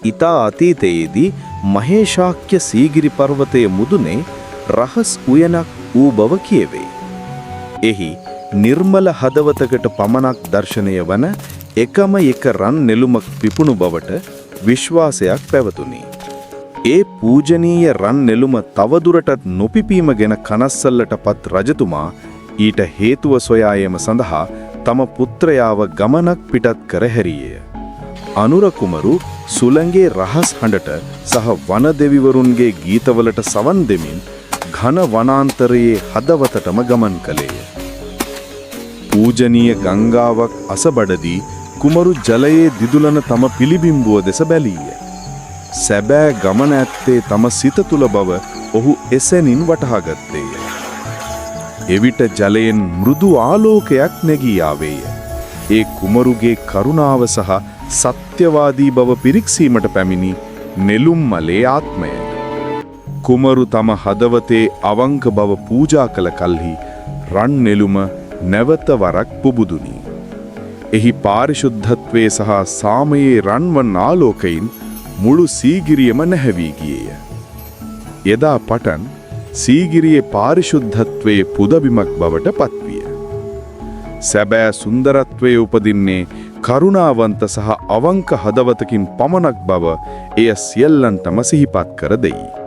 ඊතා අතීතයේදී මහේශාක්‍ය සීගිරි පර්වතයේ මුදුනේ රහස් උයනක් වූ බව කියවේ. එහි නිර්මල හදවතකට පමණක් දර්ශනය වන එකම එක රන් නෙළුමක් පිපුණු බවට විශ්වාසයක් පැවතුණි. ඒ පූජනීය රන් නෙළුම තවදුරටත් නොපිපීම ගැන කනස්සල්ලටපත් රජතුමා ඊට හේතුව සොයා යාම සඳහා තම පුත්‍රයාව ගමනක් පිටත් කර හැරියේය. අනුර කුමරු සුළඟේ රහස් හඬට සහ වන දෙවිවරුන්ගේ ගීතවලට සවන් දෙමින් ඝන වනාන්තරයේ හදවතටම ගමන් කළේය. පූජනීය ගංගාවක් අසබඩදී කුමරු ජලයේ දිදුලන තම පිළිබිඹුව දෙස බැලීය. සැබෑ ගමන ඇත්තේ තම සිත තුල බව ඔහු එසැනින් වටහා ගත්තේය. එවිට ජලයෙන් මෘදු ආලෝකයක් නැගී ආවේය. ඒ කුමරුගේ කරුණාව සහ සත්‍යවාදී බව පිරික්සීමට පැමිණි නෙළුම් මලේ ආත්මය. කුමරු තම හදවතේ අවංක බව පූජා කළ කල්හි රන් නෙළුම නැවත වරක් පුබුදුනි. එහි පාරිශුද්ධත්වයේ සහ සාමයේ රන්වන් ආලෝකයින් මුළු සීගිරියම නැහැවී ගියේය. එදා පටන් සීගිරියේ පාරිශුද්ධත්වයේ පුදබිමක් බවට පත්විය. සැබෑ සුන්දරත්වයේ උපදින්නේ කරුණාවන්ත සහ අවංක හදවතකින් පමණක් බව එය සියල්ලන්ටම සිහිපත් කර දෙයි.